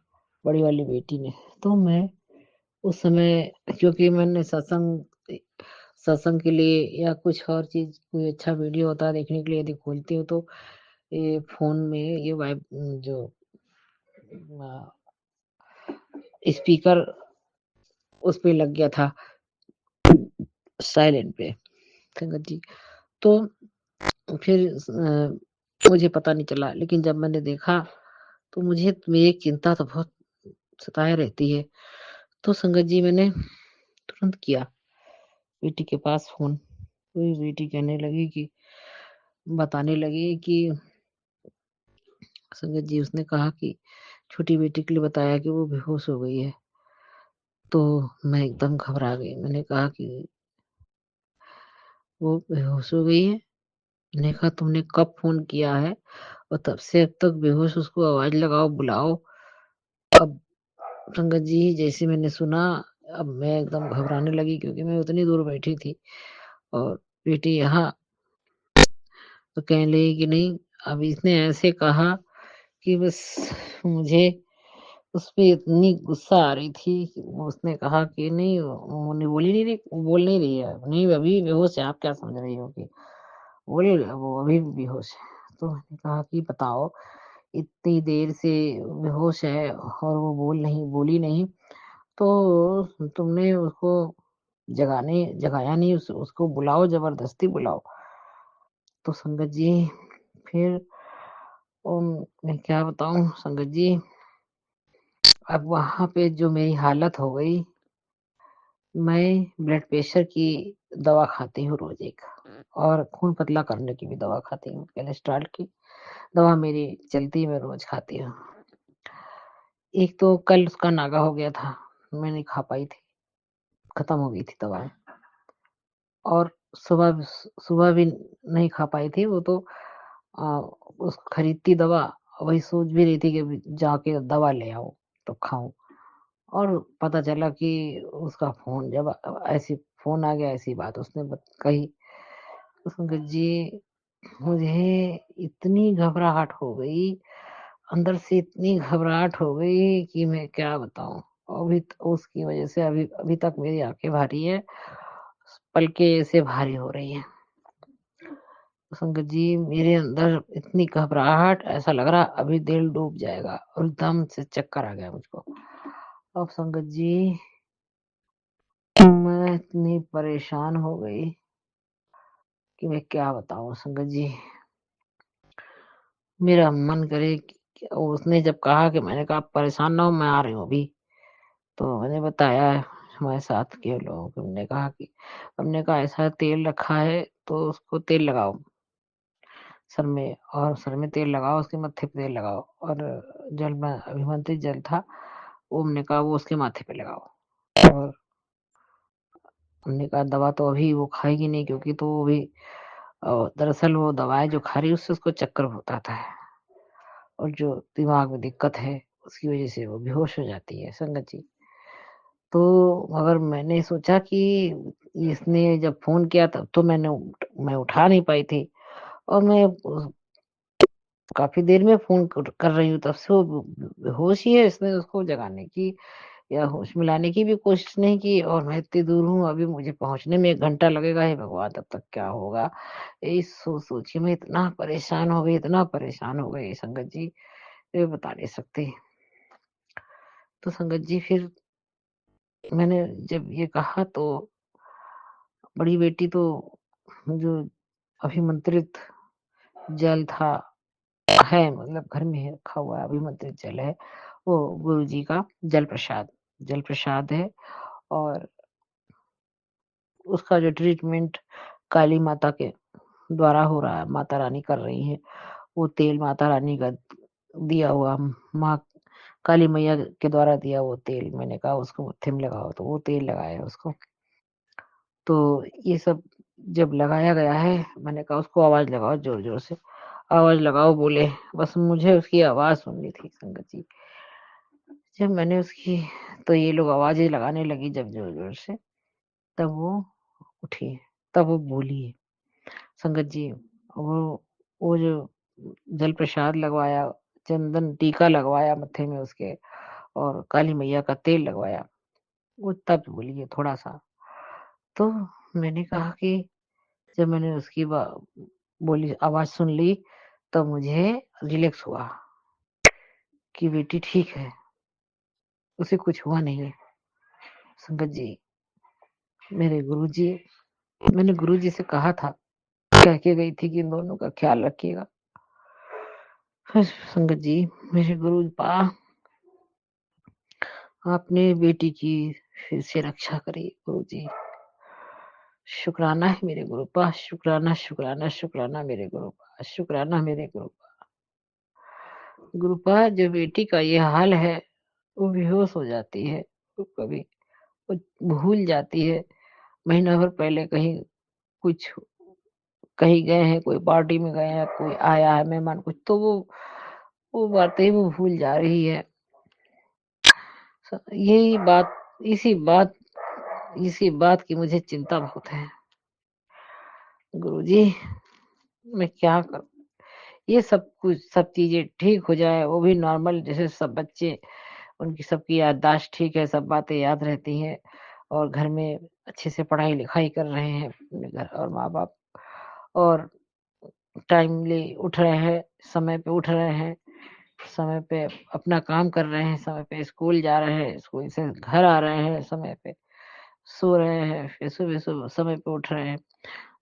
बड़ी वाली बेटी ने। तो मैं उस समय, क्योंकि मैंने सत्संग सत्संग के लिए या कुछ और चीज, कोई अच्छा वीडियो होता है देखने के लिए यदि खोलती हूँ, तो ये फोन में ये वाइब जो स्पीकर उस पे लग गया था, साइलेंट पे, संगत जी। तो फिर मुझे पता नहीं चला, लेकिन जब मैंने देखा तो मुझे मेरी चिंता तो बहुत सताए रहती है। तो संगत जी मैंने तुरंत किया बेटी के पास फोन। तो बेटी कहने लगी कि, बताने लगी कि संगत जी उसने कहा कि छोटी बेटी के लिए बताया कि वो बेहोश हो गई है। तो मैं एकदम घबरा गई। मैंने कहा कि वो बेहोश हो गई है? मैंने कहा तुमने कब फोन किया है और तब से अब तक बेहोश, उसको आवाज लगाओ, बुलाओ। अब संगत जी जैसे मैंने सुना, अब मैं एकदम घबराने लगी, क्योंकि मैं उतनी दूर बैठी थी और बेटी यहाँ। तो कहने लगी कि नहीं, अब इसने ऐसे कहा कि बस मुझे उस पे इतनी गुस्सा आ रही थी कि उसने कहा कि नहीं, वो नहीं बोली, नहीं रही, वो बोल नहीं रही है, नहीं अभी बेहोश है, आप क्या समझ रही हो कि बोले, वो अभी भी बेहोश है। तो मैंने कहा कि बताओ, इतनी देर से बेहोश है और वो बोली नहीं, तो तुमने उसको जगाया नहीं, उसको बुलाओ, जबरदस्ती बुलाओ। तो संगत जी फिर मैं क्या बताऊं संगत जी, अब वहां पे जो मेरी हालत हो गई, मैं ब्लड प्रेशर की दवा खाती हूँ रोज एक, और खून पतला करने की भी दवा खाती हूँ, कोलेस्ट्रॉल की दवा मेरी चलती है, मैं रोज खाती हूँ। एक तो कल उसका नागा हो गया था, मैं नहीं खा पाई थी, खत्म हो गई थी दवाएं। और सुबह सुबह भी नहीं खा पाई थी, वो तो आ, उस खरीदती दवा, वही सोच भी रही थी कि अभी जाके दवा ले आओ तो खाऊं, और पता चला कि उसका फोन, जब ऐसी फोन आ गया, ऐसी बात उसने कही। उसने जी, मुझे इतनी घबराहट हो गई, अंदर से इतनी घबराहट हो गई कि मैं क्या बताऊं। अभी उसकी वजह से अभी अभी तक मेरी आंखें भारी है, पलके ऐसे भारी हो रही है। संगत जी मेरे अंदर इतनी घबराहट, ऐसा लग रहा अभी दिल डूब जाएगा, और एकदम से चक्कर आ गया मुझको। अब संगत जी मैं इतनी परेशान हो गई कि मैं क्या बताऊं संगत जी। मेरा मन करे उसने जब कहा कि, मैंने कहा परेशान ना हो, मैं आ रही हूँ अभी। तो मैंने बताया हमारे साथ के लोगों को, हमने कहा कि, हमने कहा ऐसा तेल रखा है तो उसको तेल लगाओ सर में, और सर में तेल लगाओ, उसके माथे पे तेल लगाओ, और जल में अभिमंत्रित जल था, वो हमने कहा वो उसके माथे पे लगाओ। और हमने कहा दवा तो अभी वो खाएगी नहीं, क्योंकि तो वो भी दरअसल वो दवाएं जो खा रही उससे उसको चक्कर होता था, और जो दिमाग में दिक्कत है उसकी वजह से वो बेहोश हो जाती है संगत जी। तो मगर मैंने सोचा कि इसने जब फोन किया तब तो मैं उठा नहीं पाई थी, और मैं काफी देर में फोन कर रही हूँ, तब से वो बेहोश ही है। इसने उसको जगाने की या होश मिलाने की भी कोशिश नहीं की, और मैं इतनी दूर हूँ, अभी मुझे पहुंचने में 1 घंटा लगेगा। हे भगवान, तब तक क्या होगा, यही सोच के मैं इतना परेशान हो गई, इतना परेशान हो गई संगत जी, ये बता नहीं सकते। तो संगत जी फिर मैंने जब ये कहा, तो बड़ी बेटी तो जो अभिमंत्रित जल था है, मतलब घर में रखा हुआ अभिमंत्रित जल है, वो गुरु जी का जल प्रसाद है। और उसका जो ट्रीटमेंट काली माता के द्वारा हो रहा है, माता रानी कर रही है, वो तेल माता रानी का दिया हुआ, माँ काली मैया के द्वारा दिया वो तेल, मैंने कहा उसको मत्थे में लगाओ, तो वो तेल लगाया उसको। तो ये सब जब लगाया गया है, मैंने कहा उसको आवाज लगाओ, जोर जोर से आवाज लगाओ बोले, बस मुझे उसकी आवाज सुननी थी संगत जी। जब मैंने उसकी, तो ये लोग आवाजें लगाने लगी जब जोर जोर से, तब वो उठी, तब वो बोली संगत जी। वो जो जल प्रसाद लगवाया, चंदन टीका लगवाया मत्थे में उसके, और काली मैया का तेल लगवाया, वो तब बोली है थोड़ा सा। तो मैंने कहा कि जब मैंने उसकी बोली आवाज सुन ली, तो मुझे रिलैक्स हुआ कि बेटी ठीक है, उसे कुछ हुआ नहीं है। संगत जी, मेरे गुरुजी, मैंने गुरुजी से कहा था, कह के गई थी कि इन दोनों का ख्याल रखिएगा। संगत जी, मेरे गुरु पा, आपने बेटी की फिर से रक्षा करी गुरु जी। शुक्राना है मेरे गुरु पा, शुक्राना शुक्राना शुक्राना मेरे गुरु पा, शुक्राना मेरे गुरु पा। गुरु पा, जो बेटी का ये हाल है, वो बेहोश हो जाती है, वो कभी वो भूल जाती है। महीना भर पहले कहीं कुछ, कहीं गए हैं, कोई पार्टी में गए हैं, कोई आया है मेहमान कुछ, तो वो बातें वो भूल जा रही है। यही बात, इसी बात की मुझे चिंता बहुत है गुरुजी। मैं क्या करूं, ये सब कुछ, सब चीजें ठीक हो जाए, वो भी नॉर्मल जैसे सब बच्चे, उनकी सबकी याददाश्त ठीक है, सब बातें याद रहती हैं, और घर में अच्छे से पढ़ाई लिखाई कर रहे हैं अपने घर और माँ बाप, और टाइमली उठ रहे हैं, समय पे उठ रहे हैं, समय पे अपना काम कर रहे हैं, समय पे स्कूल जा रहे हैं, स्कूल से घर आ रहे हैं, समय पे सो रहे हैं, फिर सुबह सुबह समय पे उठ रहे हैं।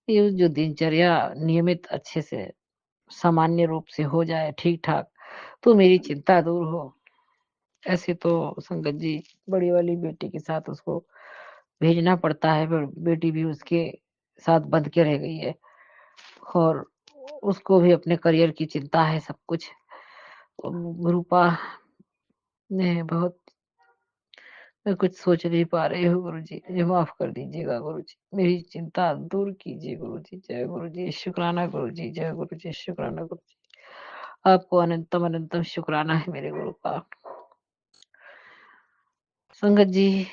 ये जो दिनचर्या नियमित अच्छे से सामान्य रूप से हो जाए ठीक ठाक, तो मेरी चिंता दूर हो। ऐसे तो संगत जी, बड़ी वाली बेटी के साथ उसको भेजना पड़ता है, पर बेटी भी उसके साथ बंध के रह गई है, और उसको भी अपने करियर की चिंता है सब कुछ। गुरुपा ने बहुत, मैं कुछ सोच नहीं पा रही हूँ गुरुजी, मुझे माफ कर दीजिएगा गुरुजी, मेरी चिंता दूर कीजिए गुरुजी। जय गुरुजी, शुक्राना गुरुजी, जय गुरुजी, शुक्राना गुरुजी। आपको अनंतम अनंतम शुक्राना है मेरे गुरु का। संगत जी,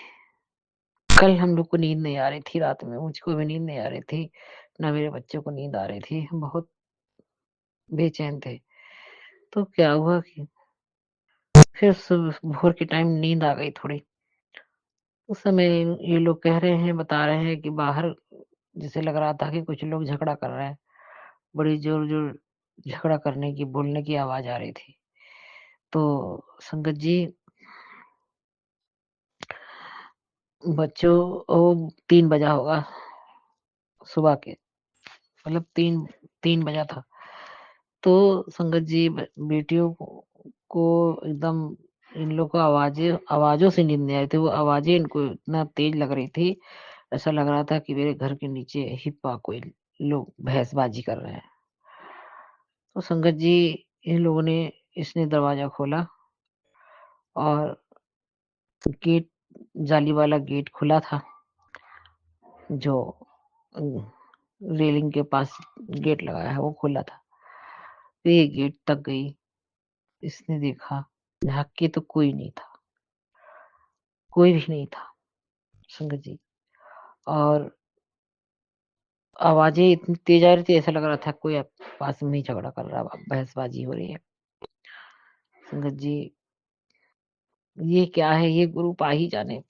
कल हम लोग को नींद नहीं आ रही थी रात में, मुझको भी नींद नहीं आ रही थी, ना मेरे बच्चों को नींद आ रही थी, हम बहुत बेचैन थे। तो क्या हुआ कि फिर सुबह भोर के टाइम नींद आ गई थोड़ी। उस समय ये लोग कह रहे हैं, बता रहे हैं कि बाहर जैसे लग रहा था कि कुछ लोग झगड़ा कर रहे हैं, बड़ी जोर जोर झगड़ा करने की, बोलने की आवाज आ रही थी। तो संगत जी, बच्चों, वो 3 बजा होगा सुबह के, मतलब 3 बजा था। तो संगत जी, बेटियों को एकदम, इन लोग को आवाजों से नींद नहीं आ रही थी, वो आवाजें इनको इतना तेज लग रही थी, ऐसा लग रहा था कि मेरे घर के नीचे हिप्पा कोई लोग भैंसबाजी कर रहे हैं। तो संगत जी, इन लोगों ने, इसने दरवाजा खोला, और गेट, जाली वाला गेट खुला था, जो रेलिंग के पास गेट लगाया है वो खुला था। तो ये गेट तक गई, इसने देखा, झाँक के तो कोई नहीं था, कोई भी नहीं था संगत जी। और आवाजें इतनी तेज आ रही थी, ऐसा लग रहा था कोई पास में ही झगड़ा कर रहा है, बहसबाजी हो रही है। संगत जी, ये क्या है, ये गुरु पा ही जाने।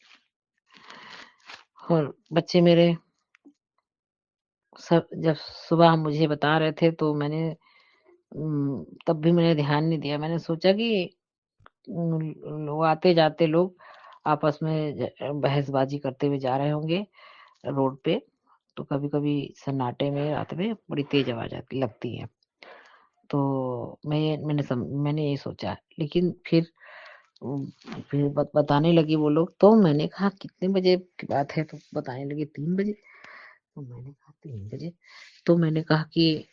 और बच्चे मेरे सब जब सुबह मुझे बता रहे थे, तो मैंने तब भी मैंने ध्यान नहीं दिया। मैंने सोचा कि लोग आते जाते लोग आपस में बहसबाजी करते हुए जा रहे होंगे रोड पे, तो कभी-कभी सन्नाटे में रात में बड़ी तेज़ आवाज़ आती लगती है। तो मैंने ये सोचा, लेकिन उम, फिर बताने लगी वो लोग, तो मैंने कहा कितने बजे की बात है? तो बताने लगी 3 बजे। तो मैंने कहा 3 बजे? तो मैंने कहा कि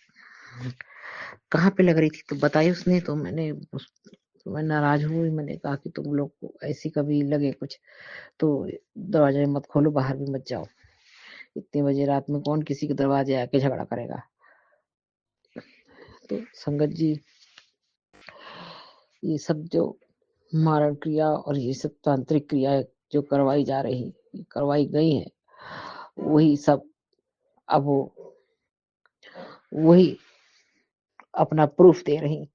कहाँ पे लग रही थी? तो बताई उसने। तो मैं नाराज़ हुई, मैंने कहा कि तुम लोग को ऐसी कभी लगे कुछ तो दरवाज़ा मत खोलो, बाहर भी मत जाओ। इतने बजे रात में कौन किसी के दरवाजे आके झगड़ा करेगा? तो संगत जी, ये सब जो मारण क्रिया और ये सब तांत्रिक क्रियाएँ जो करवाई गई हैं, वही सब अब वही अपना प्रूफ दे रही।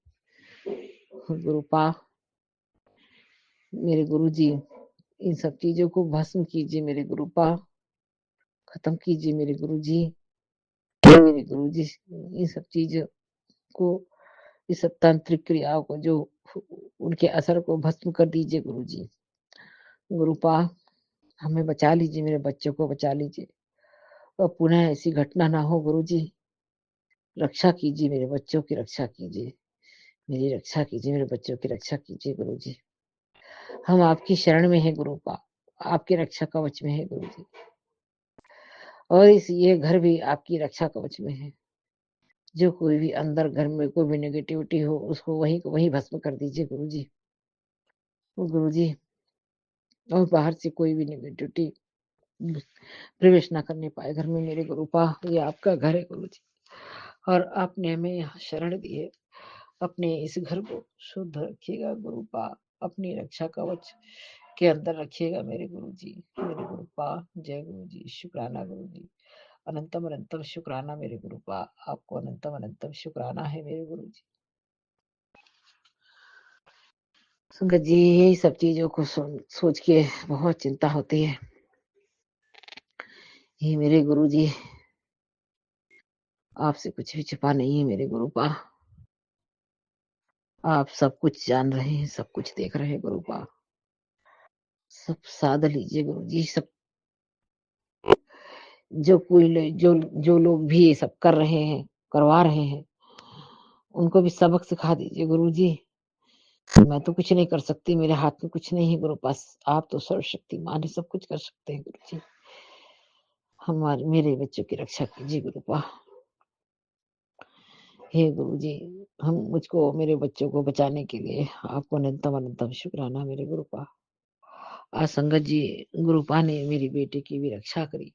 गुरुपा, मेरे गुरुजी, इन सब चीज़ों को भस्म कीजिए मेरे गुरुपा, खत्म कीजिए मेरे गुरुजी। मेरे गुरुजी, इन सब चीज़ों को, इस सब तांत्रिक क्रियाओं को जो उनके असर को भस्म कर दीजिए गुरुजी। गुरुपा, हमें बचा लीजिए, मेरे बच्चों को बचा लीजिए और पुनः ऐसी घटना ना हो गुरुजी। रक्षा कीजिए, मेरे बच्चों की रक्षा कीजिए, मेरी रक्षा कीजिए, मेरे बच्चों की रक्षा कीजिए गुरुजी। हम आपकी शरण में हैं गुरुपा, आपकी रक्षा कवच में है गुरुजी, और ये घर भी आपकी रक्षा कवच में है। जो कोई भी अंदर घर में कोई भी नेगेटिविटी हो, उसको वहीं भस्म कर दीजिए गुरुजी। गुरुजी, और बाहर से कोई भी नेगेटिविटी प्रवेश ना करने पाए घर में मेरे गुरुपा। ये आपका घर है गुरुजी, और आपने हमें यहाँ शरण दी है। अपने इस घर को शुद्ध रखिएगा गुरुपा, अपनी रक्षा कवच के अंदर रखिएगा मेरे गुरुजी, मेरे गुरुपा। जय गुरुजी, शुक्राना गुरुजी, अनंतम अनंतम शुक्राना मेरे गुरुपा, आपको अनंतम अनंतम शुक्राना है मेरे गुरुजी। संगत जी, यही सब चीजों को सोच के बहुत चिंता होती है। ये मेरे गुरुजी, आपसे कुछ भी छिपा नहीं है मेरे गुरुपा। आप सब कुछ जान रहे हैं, सब कुछ देख रहे हैं गुरुपा। सब साध लीजिए गुरुजी। सब जो लोग भी ये सब कर रहे हैं, करवा रहे हैं, उनको भी सबक सिखा दीजिए गुरुजी। मैं तो कुछ नहीं कर सकती, मेरे हाथ में कुछ नहीं है गुरुपा। आप तो सर्वशक्तिमान है, सब कुछ कर सकते हैं गुरुजी। मेरे बच्चों की रक्षा कीजिए गुरुपा। हे गुरुजी, हम मुझको मेरे बच्चों को बचाने के लिए आपको अनंतम अनंतम शुक्राना मेरे गुरुपा। आज संगत जी, गुरुपा ने मेरी बेटी की भी रक्षा करी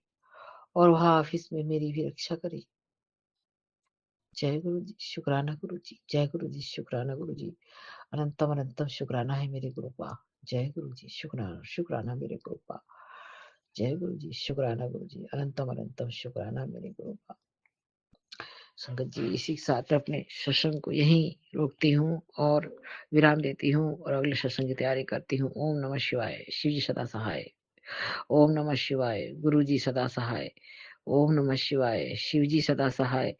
और वहाँ ऑफिस में मेरी भी रक्षा करी। जय गुरु जी, शुक्राना गुरु जी, जय गुरु जी, शुक्राना गुरु जी, अनंतम अनंतम शुक्राना है मेरे गुरुपा। जय गुरु जी, शुक्राना शुक्राना मेरे गुरुपा। जय गुरु जी, शुक्राना गुरु जी, अनंतम अनंतम शुक्राना मेरे गुरुपा। संगत जी, इसी के साथ अपने सत्संग को यहीं रोकती हूँ और विराम देती हूँ और अगले सत्संग की तैयारी करती हूँ। ओम नमः शिवाय, शिव जी सदा सहाय। ओम नमः शिवाय, गुरु जी सदा सहाय। ओम नमः शिवाय, शिव जी सदा सहाय।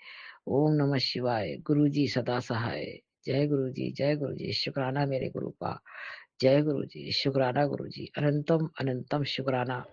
ओम नमः शिवाय, गुरु जी सदा सहाय। जय गुरु जी, जय गुरु जी, शुक्राना मेरे गुरुपा। जय गुरु जी, शुक्राना गुरु जी, अनंतम अनंतम शुक्राना।